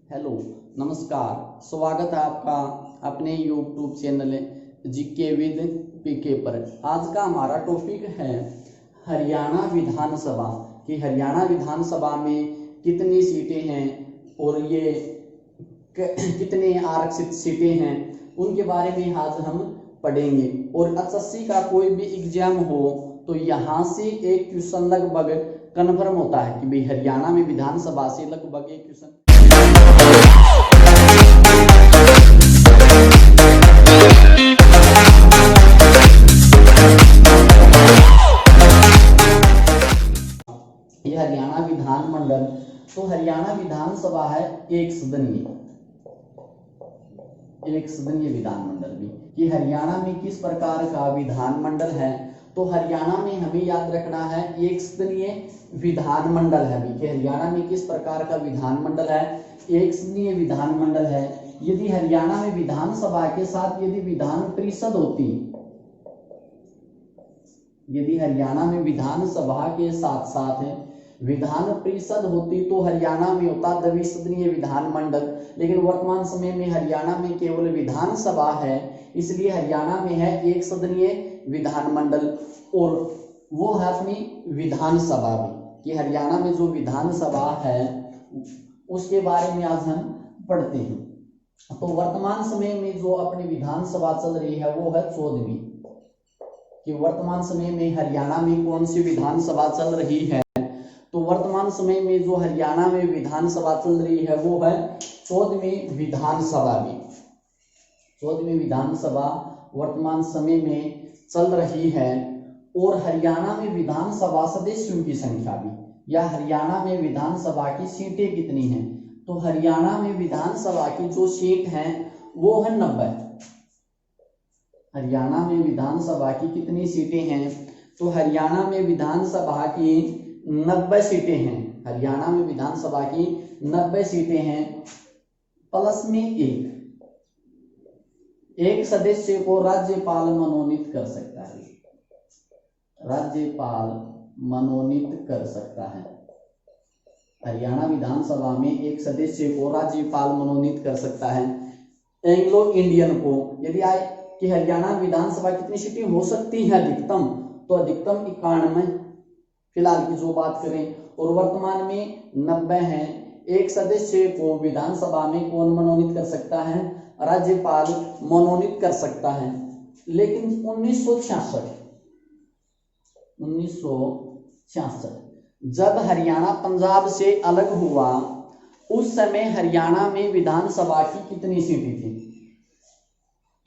Hello, नमस्कार। स्वागत है आपका अपने यूट्यूब चैनल जीके विद पीके पर। आज का हमारा टॉपिक है हरियाणा विधानसभा कि हरियाणा विधानसभा में कितनी सीटें हैं और ये कितने आरक्षित सीटें हैं, उनके बारे में आज हम पढ़ेंगे। और एसएससी का कोई भी एग्जाम हो तो यहाँ से एक क्वेश्चन लगभग कन्फर्म होता है कि भाई हरियाणा में विधानसभा से लगभग एक क्वेश्चन। ये हरियाणा विधानमंडल, तो हरियाणा विधानसभा है एक सदनीय विधानमंडल भी कि हरियाणा में किस प्रकार का विधानमंडल है। तो हरियाणा में हमें याद रखना है एक सदनीय विधानमंडल है भी कि हरियाणा में किस प्रकार का विधानमंडल है, एक सदनीय विधानमंडल है। यदि हरियाणा में विधानसभा के साथ यदि विधान परिषद होती, यदि हरियाणा में विधानसभा के साथ साथ विधान परिषद होती तो हरियाणा में होता द्विसदनीय विधानमंडल। लेकिन वर्तमान समय में हरियाणा में केवल विधानसभा है, इसलिए हरियाणा में है एक सदनीय विधानमंडल। और वो है अपनी विधानसभा भी कि हरियाणा में जो विधानसभा है उसके बारे में आज हम पढ़ते हैं। तो वर्तमान समय में जो अपनी विधानसभा चल रही है वो है 14वीं। कि वर्तमान समय में हरियाणा में कौन सी विधानसभा चल रही है, तो वर्तमान समय में जो हरियाणा में विधानसभा चल रही है वो है 14वीं विधानसभा भी। 14वीं विधानसभा वर्तमान समय में चल रही है। और हरियाणा में विधानसभा सदस्यों की संख्या भी, या हरियाणा में विधानसभा की सीटें कितनी हैं, तो हरियाणा में विधानसभा की जो सीट हैं वो है 90। हरियाणा में विधानसभा की कितनी सीटें हैं, तो हरियाणा में विधानसभा की 90 सीटें हैं। हरियाणा में विधानसभा की 90 सीटें हैं, प्लस में एक सदस्य को राज्यपाल मनोनीत कर सकता है। राज्यपाल मनोनीत कर सकता है। हरियाणा विधानसभा में एक सदस्य को राज्यपाल मनोनीत कर सकता है। एंग्लो इंडियन को यदि आए कि हरियाणा विधानसभा कितनी सीटें हो सकती है अधिकतम, तो अधिकतम 91 फिलहाल की जो बात करें, और वर्तमान में 90 है। एक सदस्य को विधानसभा में कौन मनोनीत कर सकता है, राज्यपाल मनोनीत कर सकता है। लेकिन 1966 जब हरियाणा पंजाब से अलग हुआ, उस समय हरियाणा में विधानसभा की कितनी सीटें थी,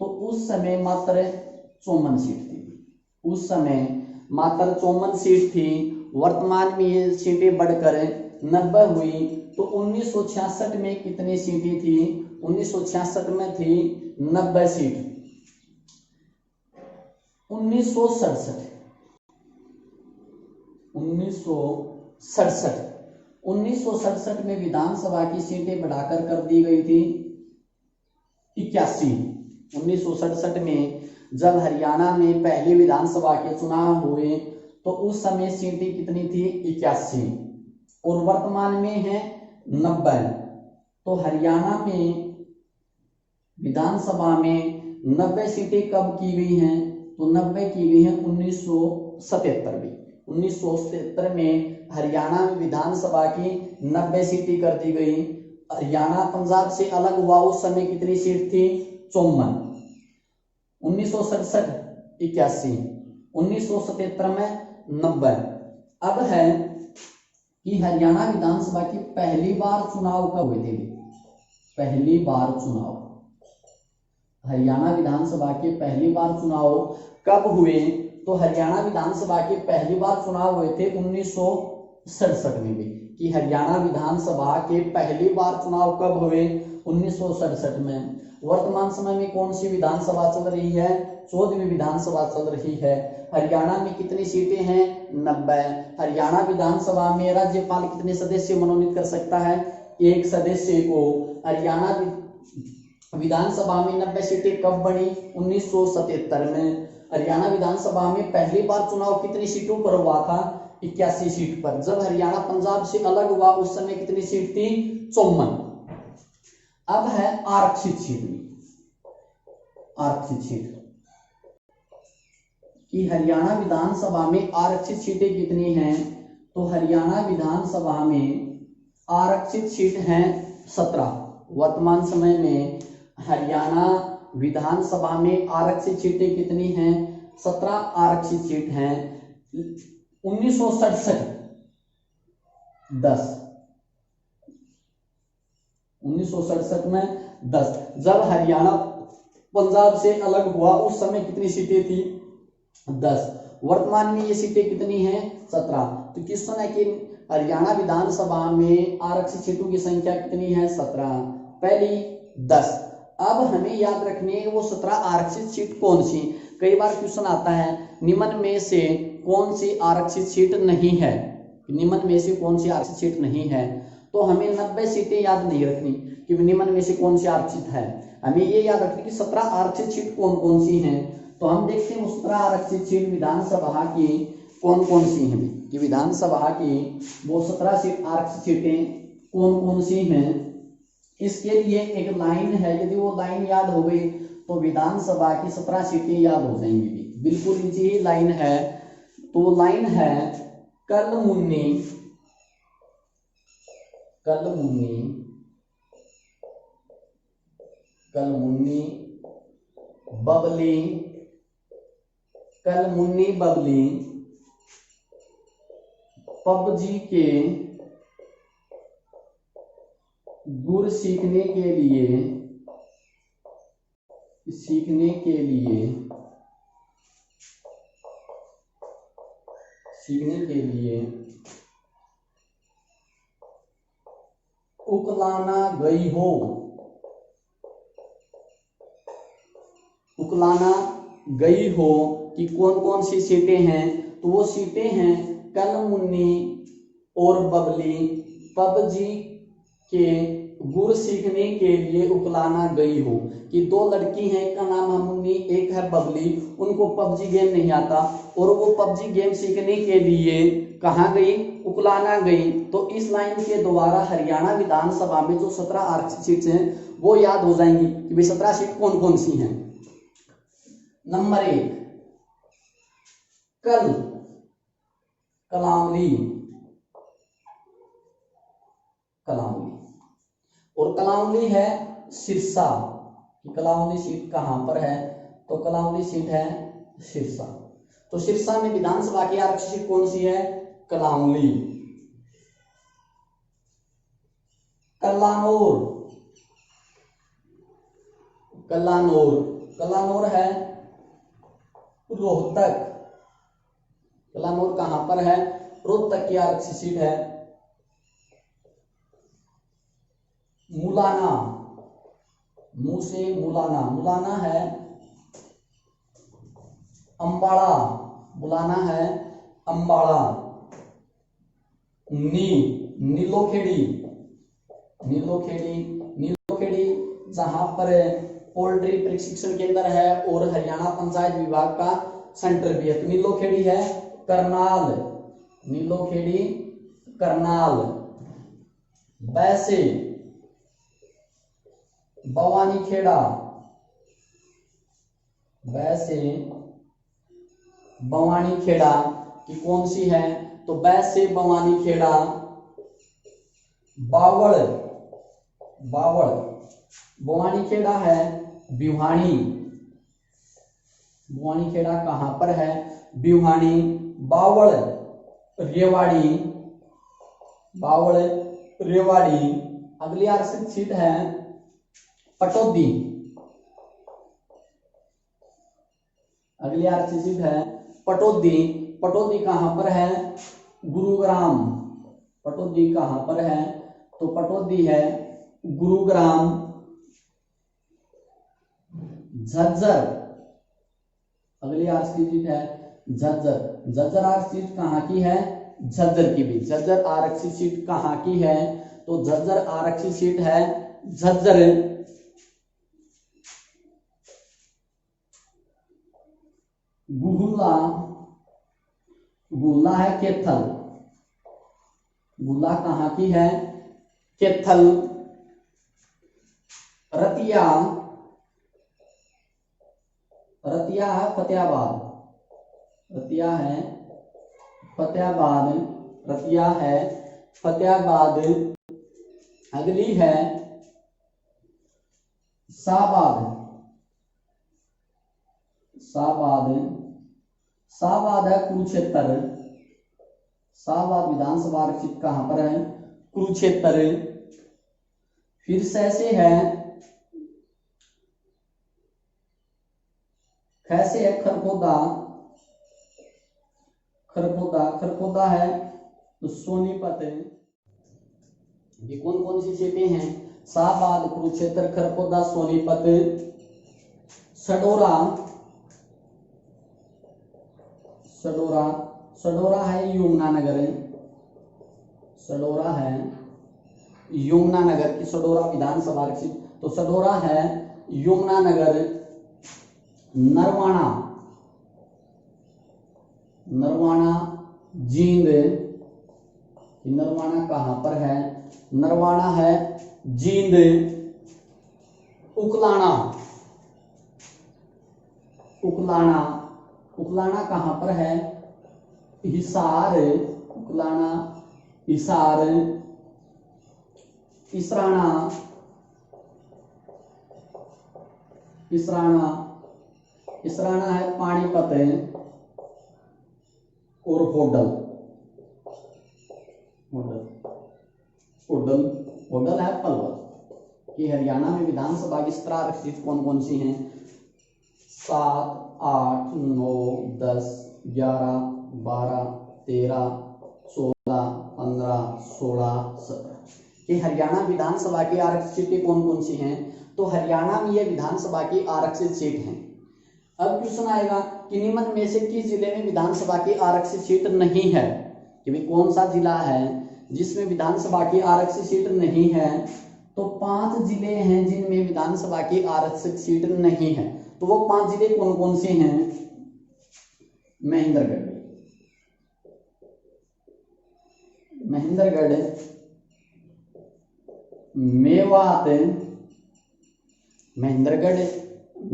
तो उस समय मात्र 54 सीट थी। उस समय मात्र 54 सीट थी। वर्तमान में ये सीटें बढ़कर 90 हुई। तो 1966 में कितनी सीटें थी, 1966 में थी 90 सीट। 1967 में विधानसभा की सीटें बढ़ाकर कर दी गई थी 81। 1967 में जब हरियाणा में पहली विधानसभा के चुनाव हुए तो उस समय सीटें कितनी थी, 81, और वर्तमान में है 90। तो हरियाणा में विधानसभा में 90 सीटें कब की गई हैं, तो 90 की गई हैं 1977 में। 1977 में हरियाणा में विधानसभा की 90 सीटें कर दी गई। हरियाणा पंजाब से अलग हुआ उस समय कितनी सीट थी, 54। 1967 81, 1977 में 90। अब है कि हरियाणा विधानसभा की पहली बार चुनाव कब हुए थे। पहली बार चुनाव हरियाणा विधानसभा के पहली बार चुनाव कब हुए, तो हरियाणा विधानसभा के पहली बार चुनाव हुए थे 1967 में भी। कि हरियाणा विधानसभा के पहली बार चुनाव कब हुए, 1967 में। वर्तमान समय में कौन सी विधानसभा चल रही है, 14वीं विधानसभा चल रही है। हरियाणा में कितनी सीटें हैं, 90। हरियाणा विधानसभा में राज्यपाल कितने सदस्य मनोनीत कर सकता है, एक सदस्य को। हरियाणा विधानसभा में 90 सीटें कब बनी, 1977 में। हरियाणा विधानसभा में पहली बार चुनाव कितनी सीटों पर हुआ था, 81 सीट पर। जब हरियाणा पंजाब से अलग हुआ उस समय कितनी सीट थी, 54। अब है आरक्षित सीट में, आरक्षित सीट कि हरियाणा विधानसभा में आरक्षित सीटें कितनी हैं, तो हरियाणा विधानसभा में आरक्षित सीट हैं 17। वर्तमान समय में हरियाणा विधानसभा में आरक्षित सीटें कितनी हैं, 17 आरक्षित सीट हैं। 1967 10, 1967 में 10, जब हरियाणा पंजाब से अलग हुआ उस समय कितनी सीटें थी, 10। वर्तमान में ये सीटें कितनी हैं, 17। तो क्वेश्चन है कि हरियाणा विधानसभा में आरक्षित सीटों की संख्या कितनी है, 17, पहली 10। अब हमें याद रखनी है वो 17 आरक्षित सीट कौन सी। कई बार क्वेश्चन आता है निम्न में से कौन सी आरक्षित सीट नहीं है, निम्न में से कौन सी आरक्षित सीट नहीं है, तो हमें 90 सीटें याद नहीं रखनी कि निम्न में से कौन सी आरक्षित है, हमें ये याद रखनी कि 17 आरक्षित सीट कौन कौन सी हैं। तो हम देखते हैं 17 आरक्षित सीट विधानसभा की कौन कौन सी हैं, कि विधानसभा की वो 17 सीट आरक्षित सीटें कौन कौन सी हैं। इसके लिए एक लाइन है, यदि वो लाइन याद हो गई तो विधानसभा की 17 सीटें याद हो जाएंगी। बिल्कुल नीचे ही लाइन है, तो लाइन है कलमुन्नी, कलमुन्नी, कलमुन्नी बबली, कलमुन्नी बबली, पबजी के गुर सीखने के लिए, सीखने के लिए, सीखने के लिए उकलाना गई हो, उकलाना गई हो कि कौन कौन सी सीटें हैं, तो वो सीटें हैं कलमुन्नी और बबली, पबजी के गुर सीखने के लिए उकलाना गई हो, कि दो लड़की हैं, एक का नाम है मुन्नी, एक है बबली, उनको पबजी गेम नहीं आता और वो पबजी गेम सीखने के लिए कहाँ गई, उकलाना गई। तो इस लाइन के द्वारा हरियाणा विधानसभा में जो 17 आरक्षित सीट हैं वो याद हो जाएंगी कि भाई 17 सीट कौन कौन सी हैं। नंबर 1 कल, कलामली, कलामली, और कलामली है सिरसा, कलामली सीट कहां पर है, तो कलामली सीट है सिरसा। तो सिरसा में विधानसभा की आरक्षित सीट कौन सी है, कलामली। कल्लानौर, कल्लानौर, कल्लानौर है रोहतक, कल्लानौर कहां पर है, रोहतक की आरक्षित सीट है। मुलाना, मुंह से मुलाना, मुलाना है अंबाड़ा, मुलाना है अंबाड़ा। नीलोखेड़ी, नीलोखेड़ी, नीलोखेड़ी जहां पर पोल्ट्री प्रशिक्षण केंद्र है और हरियाणा पंचायत विभाग का सेंटर भी है, तो नीलोखेड़ी है करनाल, नीलोखेड़ी करनाल। वैसे बवानीखेड़ा, वैसे बवानीखेड़ा की कौन सी है, तो वैसे बवानीखेड़ा बावड़, बावड़, बवानीखेड़ा है भिवानी, बवानीखेड़ा कहां पर है, भिवानी। बावड़ रेवाड़ी, बावड़ रेवाड़ी। अगली आरक्षित सीट है पटौदी, अगली आरक्षित सीट है पटौदी। पटौदी कहां पर है, गुरुग्राम, पटौदी कहां पर है, तो पटौदी है गुरुग्राम। झज्जर, अगली आरक्षित सीट है झज्जर, झज्जर आरक्षित सीट कहां की है, झज्जर की भी, झज्जर आरक्षित सीट कहां की है, तो झज्जर आरक्षित सीट है झज्जर। गुहुला, गुहुला है कैथल, गुहुला कहां की है, कैथल। रतिया, रतिया है फतेहाबाद, रतिया है फतेहाबाद, रतिया है फतेहाबाद। अगली है शाहबाद, शाहबाद, शाहबाद है कुरुक्षेत्र, शाहबाद विधानसभा आरक्षित कहां पर है? कुरुक्षेत्र। फिर से है, कैसे है खरखोदा, खरखोदा, खरखोदा है सोनीपत। ये कौन कौन सी सीटें हैं? शाहबाद, कुरुक्षेत्र, खरखोदा, सोनीपत। सडोरा, सडोरा, सडोरा है यमुनानगर, सडोरा है यमुनानगर की सडोरा विधानसभा आरक्षित, तो सडोरा है यमुनानगर। नरवाना, नरवाना जींद, नरवाना कहां पर है? नरवाना है जींद। उकलाना, उकलाना, उकलाना कहां पर है? हिसार, उकलाना हिसार। इसराना, इसराना, इसराना है पानीपत। और होडल, होडल, होडल, होडल है पलवल। कि हरियाणा में विधानसभा की 17 आरक्षित कौन कौन सी हैं? 7, 8, 9, 10, 11, 12, 13, 14, 15, 16, 17। कि हरियाणा विधानसभा की आरक्षित सीटें कौन कौन सी हैं? तो हरियाणा में ये विधानसभा की आरक्षित सीट हैं। अब क्वेश्चन आएगा कि निम्न में से किस जिले में विधानसभा की आरक्षित सीट नहीं है? कि भाई कौन सा जिला है जिसमें विधानसभा की आरक्षित सीट नहीं है? तो 5 जिले हैं जिनमें विधानसभा की आरक्षित सीट नहीं है। तो वो 5 जिले कौन कौन से हैं? महेंद्रगढ़, महेंद्रगढ़, मेवात, महेंद्रगढ़,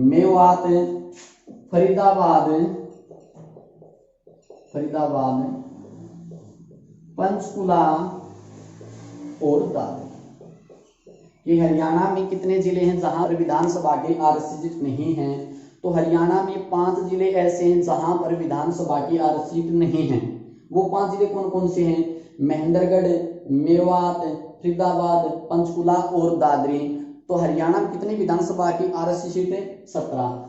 मेवात, फरीदाबाद, फरीदाबाद, पंचकुला और दादरी। ये हरियाणा में कितने जिले हैं जहां पर विधानसभा की आरक्षित नहीं है? तो हरियाणा में 5 जिले ऐसे हैं जहां पर विधानसभा की आरक्षित नहीं है। वो 5 जिले कौन कौन से हैं? महेंद्रगढ़, मेवात, फरीदाबाद, पंचकुला और दादरी। तो हरियाणा में कितनी विधानसभा की आरक्षित सीटें? 17।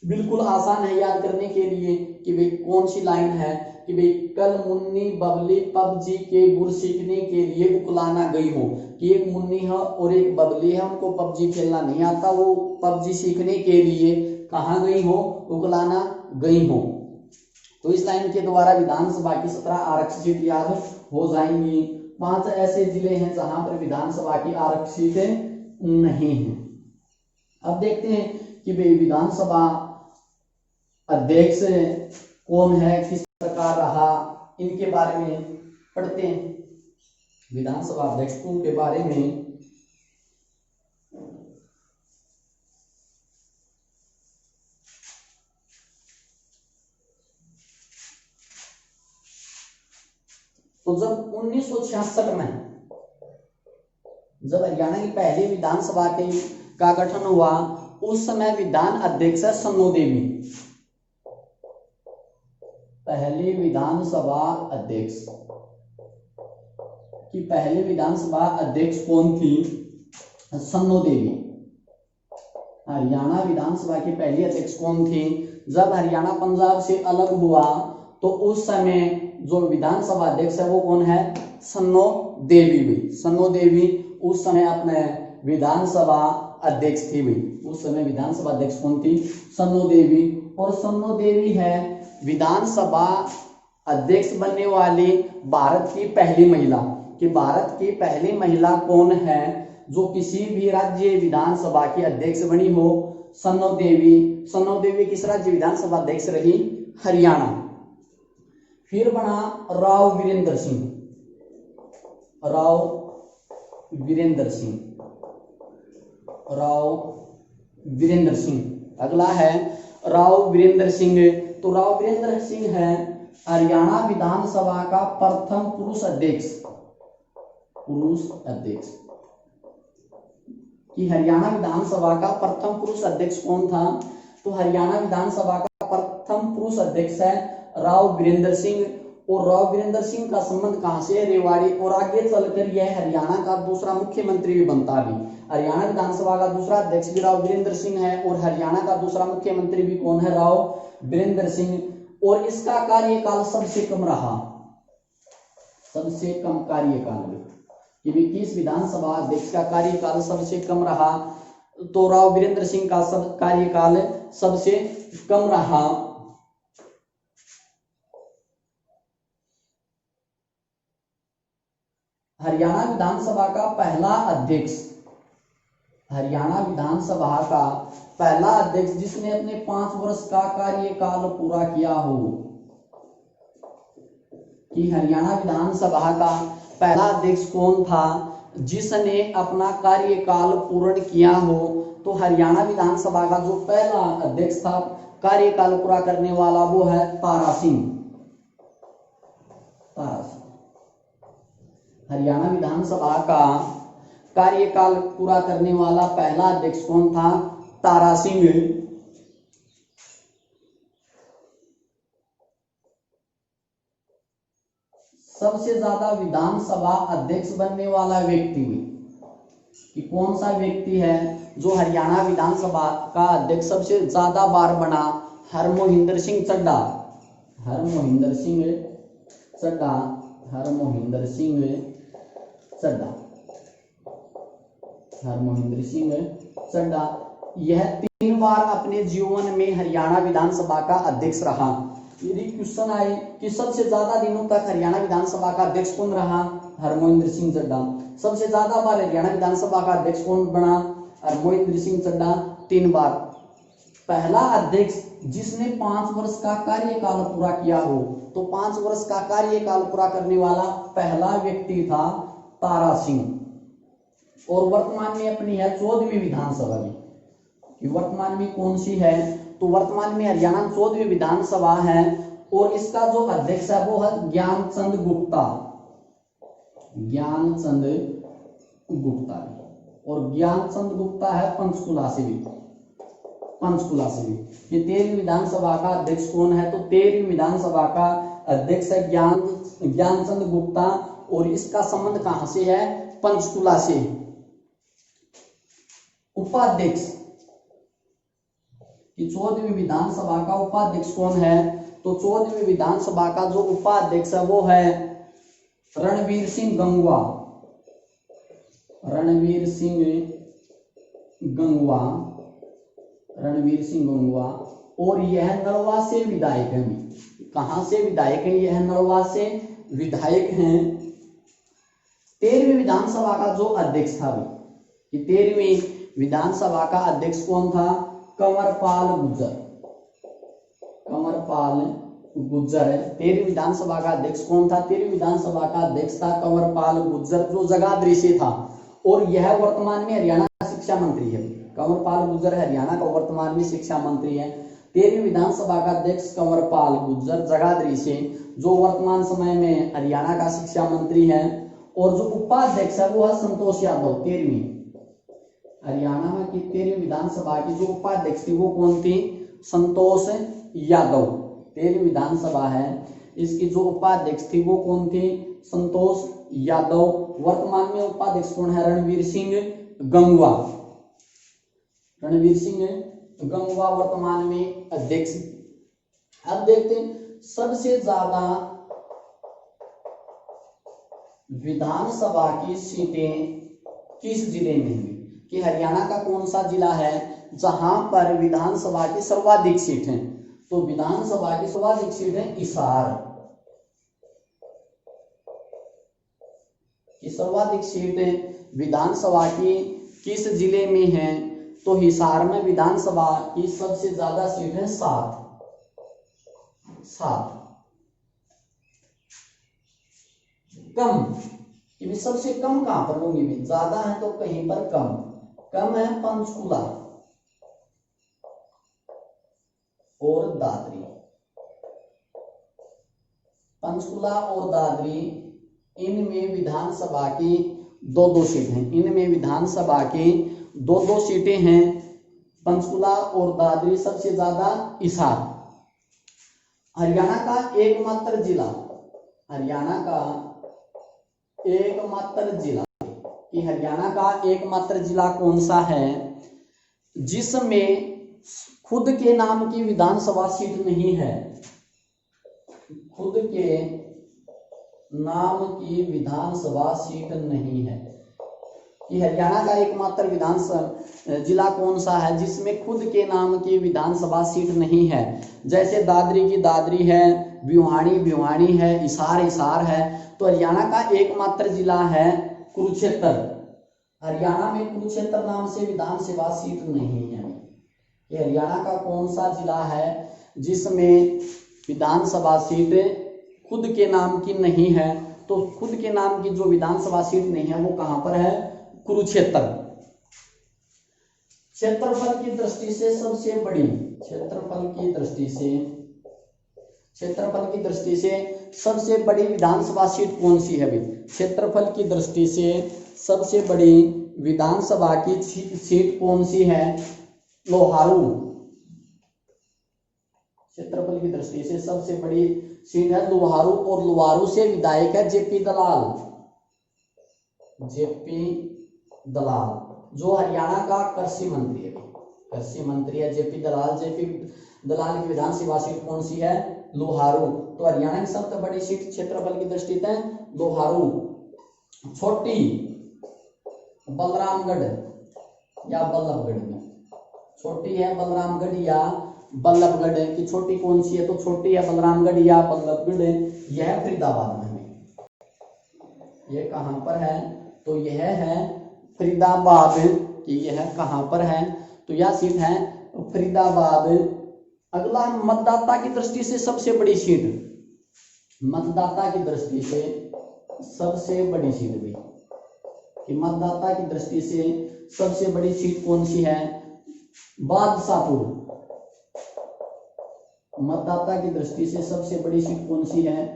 बिल्कुल आसान है याद करने के लिए कि भाई कौन सी लाइन है कि भाई कल मुन्नी बबली पबजी के गुर सीखने के लिए उकलाना गई हो। कि एक मुन्नी है और एक बबली है, उनको पबजी खेलना नहीं आता, वो पबजी सीखने के लिए कहाँ गई हो? उकलाना गई हो। तो इस लाइन के द्वारा विधानसभा की 17 आरक्षित सीट याद हो जाएंगी। 5 ऐसे जिले हैं जहां पर विधानसभा की आरक्षित नहीं है। अब देखते हैं कि भाई विधानसभा अध्यक्ष कौन है, किस प्रकार रहा, इनके बारे में पढ़ते हैं। विधानसभा अध्यक्षों के बारे में तो जब 1966 में जब हरियाणा की पहली विधानसभा का गठन हुआ, उस समय विधान अध्यक्ष है सन्नो देवी। पहली विधानसभा अध्यक्ष की पहली विधानसभा अध्यक्ष कौन थी? सन्नो देवी। हरियाणा विधानसभा की पहली अध्यक्ष कौन थी? जब हरियाणा पंजाब से अलग हुआ तो उस समय जो विधानसभा अध्यक्ष है वो कौन है? सन्नो देवी भी। सन्नो देवी उस समय अपने विधानसभा अध्यक्ष थी भी। उस समय विधानसभा अध्यक्ष कौन थी? सन्नो देवी। और सन्नो देवी है विधानसभा अध्यक्ष बनने वाली भारत की पहली महिला। कि भारत की पहली महिला कौन है जो किसी भी राज्य विधानसभा की अध्यक्ष बनी हो? सन्नो देवी। सन्नो देवी किस राज्य विधानसभा अध्यक्ष रही? हरियाणा। फिर बना राव वीरेंद्र सिंह। राव वीरेंद्र सिंह राव वीरेंद्र सिंह। अगला है राव वीरेंद्र सिंह। तो राव वीरेंद्र सिंह है हरियाणा विधानसभा का प्रथम पुरुष अध्यक्ष। कि हरियाणा विधानसभा का प्रथम पुरुष अध्यक्ष कौन था? तो हरियाणा विधानसभा का प्रथम पुरुष अध्यक्ष है राव वीरेंद्र सिंह। और राव वीरेंद्र सिंह का संबंध कहां से है? रेवाड़ी। और आगे चलकर यह हरियाणा का दूसरा मुख्यमंत्री भी बनता भी। हरियाणा विधानसभा का दूसरा अध्यक्ष भी राव वीरेंद्र सिंह है और हरियाणा का दूसरा मुख्यमंत्री भी कौन है? राव वीरेंद्र सिंह। और इसका कार्यकाल सबसे कम रहा, सबसे कम कार्यकाल में कि भी किस विधानसभा अध्यक्ष का कार्यकाल सबसे कम रहा? तो राव वीरेंद्र सिंह का सब कार्यकाल सबसे कम रहा। हरियाणा विधानसभा का पहला अध्यक्ष, हरियाणा विधानसभा का पहला अध्यक्ष जिसने अपने 5 वर्ष का कार्यकाल पूरा किया हो। कि हरियाणा विधानसभा का पहला अध्यक्ष कौन था जिसने अपना कार्यकाल पूर्ण किया हो? तो हरियाणा विधानसभा का जो पहला अध्यक्ष था कार्यकाल पूरा करने वाला वो है तारा सिंह। हरियाणा विधानसभा का कार्यकाल पूरा करने वाला पहला अध्यक्ष कौन था? तारा सिंह। सबसे ज्यादा विधानसभा अध्यक्ष बनने वाला व्यक्ति कि कौन सा व्यक्ति है जो हरियाणा विधानसभा का अध्यक्ष सबसे ज्यादा बार बना? हरमोहिंदर सिंह चड्ढा। हरमोहिंदर सिंह चड्ढा। हरमोहिंदर सिंह चड्ढा। हरमोहिंदर सिंह चड्ढा यह 3 बार अपने जीवन में हरियाणा विधानसभा का अध्यक्ष रहा। यदि क्वेश्चन आए कि सबसे ज्यादा दिनों तक हरियाणा विधानसभा का अध्यक्ष कौन रहा? हरमोहिंदर सिंह चड्ढा। सबसे ज्यादा बार हरियाणा विधानसभा का अध्यक्ष कौन बना? हरमोहिंदर सिंह चड्ढा 3 बार। पहला अध्यक्ष जिसने 5 वर्ष का कार्यकाल पूरा किया हो, तो 5 वर्ष का कार्यकाल पूरा करने वाला पहला व्यक्ति था तारा सिंह। और वर्तमान में अपनी है 14वीं विधानसभा में। वर्तमान में कौन सी है? तो वर्तमान में हरियाणा 14वीं विधानसभा है और इसका जो अध्यक्ष है वो है ज्ञानचंद गुप्ता। ज्ञानचंद गुप्ता। और ज्ञानचंद गुप्ता है पंचकुला से भी। पंचकुला से भी। ये 13वीं विधानसभा का अध्यक्ष कौन है? तो 13वीं विधानसभा का अध्यक्ष है ज्ञानचंद गुप्ता। और इसका संबंध कहां से है? पंचकुला से। उपाध्यक्ष कि 14वीं विधानसभा का उपाध्यक्ष कौन है? तो 14वीं विधानसभा का जो उपाध्यक्ष है वो है रणवीर सिंह गंगवा। रणवीर सिंह गंगवा। रणवीर सिंह गंगवा। और यह नलवा से विधायक है। कहां से विधायक है? यह नलवा से विधायक हैं। 13वीं विधानसभा का जो अध्यक्ष था कि 13वीं विधानसभा का अध्यक्ष कौन था? कंवरपाल गुर्जर। कंवरपाल गुर्जर है 13वीं विधानसभा का अध्यक्ष कौन था? 13वीं विधानसभा का अध्यक्ष था कंवरपाल गुर्जर जो जगाधरी से था। और यह वर्तमान में हरियाणा का शिक्षा मंत्री है। कंवरपाल गुर्जर हरियाणा का वर्तमान में शिक्षा मंत्री है। 13वीं विधानसभा का अध्यक्ष कंवरपाल गुर्जर जगाधरी से जो वर्तमान समय में हरियाणा का शिक्षा मंत्री है। और जो उपाध्यक्ष है वो है संतोष यादव। 13वीं हरियाणा में की 13वीं विधानसभा की जो उपाध्यक्ष थी वो कौन थी? संतोष यादव। 13वीं विधानसभा है इसकी जो उपाध्यक्ष थी वो कौन थी? संतोष यादव। वर्तमान में उपाध्यक्ष कौन है? रणवीर सिंह गंगवा। रणवीर सिंह गंगवा वर्तमान में अध्यक्ष। अब देखते हैं सबसे ज्यादा विधानसभा की सीटें किस जिले में हुई? कि हरियाणा का कौन सा जिला है जहां पर विधानसभा की सर्वाधिक सीट है? तो विधानसभा की सर्वाधिक सीट है हिसार। की सर्वाधिक सीट विधानसभा की किस जिले में है? तो हिसार में विधानसभा की सबसे ज्यादा सीट है 7। कम सबसे कम कहां पर होंगी? ज्यादा है तो कहीं पर कम। कम है पंचकुला और दादरी। पंचकुला और दादरी, इनमें विधानसभा की दो दो सीट हैं। इनमें विधानसभा की दो दो सीटें हैं। पंचकुला और दादरी, सबसे ज्यादा हिसार। हरियाणा का एकमात्र जिला, हरियाणा का एकमात्र जिला, कि हरियाणा का एकमात्र जिला कौन सा है जिसमें खुद के नाम की विधानसभा सीट नहीं है? खुद के नाम की विधानसभा सीट नहीं है। कि हरियाणा का एकमात्र विधानसभा जिला कौन सा है जिसमें खुद के नाम की विधानसभा सीट नहीं है? जैसे दादरी की दादरी है, भिवानी भिवानी है, हिसार हिसार है। तो हरियाणा का एकमात्र जिला है कुरुक्षेत्र। हरियाणा में कुरुक्षेत्र नाम से विधानसभा सीट नहीं है। ये हरियाणा का कौन सा जिला है जिसमें विधानसभा सीट खुद के नाम की नहीं है? तो खुद के नाम की जो विधानसभा सीट नहीं है वो कहां पर है? कुरुक्षेत्र। क्षेत्रफल की दृष्टि से सबसे बड़ी, क्षेत्रफल की दृष्टि से सबसे बड़ी विधानसभा सीट कौन सी है भाई? क्षेत्रफल की दृष्टि से सबसे बड़ी विधानसभा की सीट कौन सी है? लोहारू। क्षेत्रफल की दृष्टि से सबसे बड़ी सीट है लोहारू, और लोहारू से विधायक है जेपी दलाल। जेपी दलाल जो हरियाणा का कृषि मंत्री है, कृषि मंत्री है जेपी दलाल। जेपी दलाल की विधानसभा सीट कौन सी है? लोहारू। तो हरियाणा की सबसे बड़ी सीट क्षेत्रफल की दृष्टि से लोहारू। छोटी बलरामगढ़ या बल्लभगढ़ में, छोटी है बलरामगढ़ या बल्लभगढ़ की छोटी कौन सी है? तो छोटी है बलरामगढ़ या बल्लभगढ़। यह फरीदाबाद में है। यह कहां पर है? तो यह है फरीदाबाद। कि यह कहां पर है? तो यह सीट है फरीदाबाद। अगला मतदाता की दृष्टि से सबसे बड़ी सीट, मतदाता की दृष्टि से सबसे बड़ी सीट भी, कि मतदाता की दृष्टि से सबसे बड़ी सीट कौन सी है? बादशाहपुर। मतदाता की दृष्टि से सबसे बड़ी सीट कौन सी है?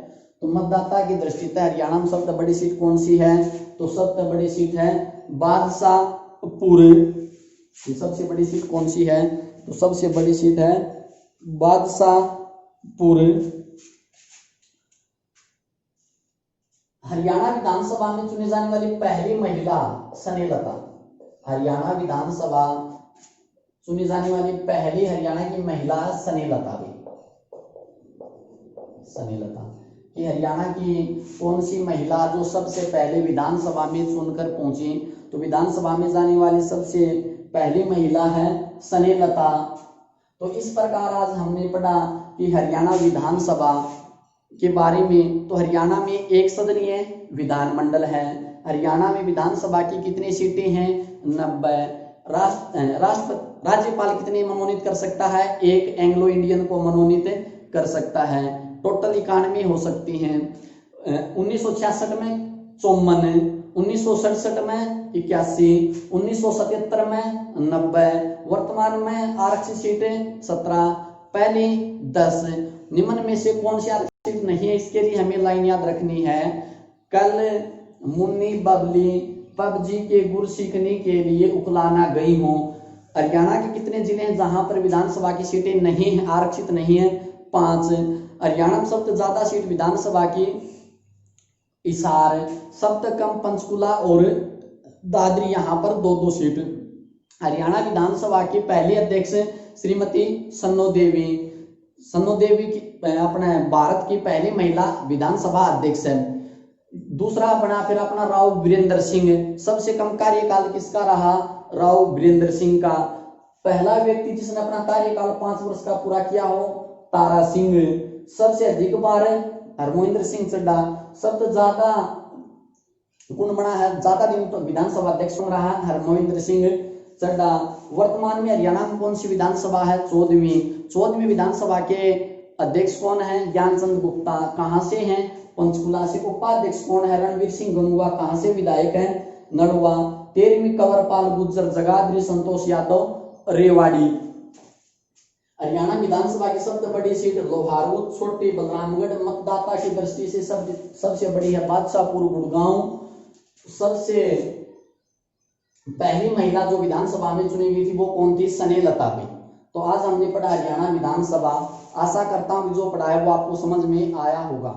तो मतदाता की दृष्टि से हरियाणा में सबसे बड़ी सीट कौन सी है? तो सबसे बड़ी सीट है बादशाहपुर। सबसे बड़ी सीट कौन सी है? तो सबसे बड़ी सीट है बादशाहपुर। हरियाणा विधानसभा में चुनी जाने वाली पहली महिला स्नेहलता। हरियाणा विधानसभा चुनी जाने वाली पहली हरियाणा की महिला स्नेहलता भी, स्नेहलता। कि हरियाणा की कौन सी महिला जो सबसे पहले विधानसभा में चुनकर पहुंची? तो विधानसभा में जाने वाली सबसे पहली महिला है स्नेहलता। तो इस प्रकार आज हमने पढ़ा कि हरियाणा विधानसभा के बारे में। तो हरियाणा में एक सदनीय विधानमंडल है। हरियाणा में विधानसभा की कितनी सीटें हैं? 90। राज्यपाल कितने मनोनीत कर सकता है? एक एंग्लो इंडियन को मनोनीत कर सकता है। टोटल 91 हो सकती हैं। 1966 में 54, 1967 में 81, 1977 में 90, वर्तमान में आरक्षित सीटें 17, पहली 10। निम्न में से कौन सी आरक्षित सीट नहीं है? इसके लिए हमें लाइन याद रखनी है। कल मुन्नी बबली पबजी के गुर सीखने के लिए उकलाना गई हूँ। हरियाणा के कितने जिले हैं जहां पर विधानसभा की सीटें नहीं है, आरक्षित नहीं है? 5। हरियाणा में सबसे ज्यादा सीट विधानसभा की हिसार, सबसे कम पंचकुला और दादरी, यहाँ पर 2-2 सीट। हरियाणा विधानसभा की पहली अध्यक्ष श्रीमती सन्नो देवी। सन्नो देवी की अपने भारत की पहली महिला विधानसभा अध्यक्ष है। दूसरा बना फिर अपना राव वीरेंद्र सिंह। सबसे कम कार्यकाल किसका रहा? राव वीरेंद्र सिंह का। पहला व्यक्ति जिसने अपना कार्यकाल 5 वर्ष का पूरा किया हो, तारा सिंह। सबसे अधिक बार हरमोहिंद्र सिंह चड्ढा। सबसे ज्यादा गुण बना है, ज्यादा दिन तो विधानसभा अध्यक्ष रहा हरमोहिंद्र सिंह चड्ढा। वर्तमान में हरियाणा में कौन सी विधानसभा है? 14वीं विधानसभा के अध्यक्ष कौन है? ज्ञानचंद गुप्ता। कहां से हैं? पंचकुला से। उपाध्यक्ष कौन है? रणवीर सिंह गंगुआ। कहां से विधायक है? नड़वा। 13वीं कंवरपाल गुर्जर, जगाधरी संतोष यादव रेवाड़ी। हरियाणा विधानसभा की सबसे बड़ी सीट लोहारू, छोटी बलरामगढ़। मतदाता की दृष्टि से सबसे बड़ी है बादशाहपुर गुड़गांव। सबसे पहली महिला जो विधानसभा में चुनी गई थी वो कौन थी? स्नेहलता थी। तो आज हमने पढ़ा हरियाणा विधानसभा। आशा करता हूं कि जो पढ़ा है वो आपको समझ में आया होगा।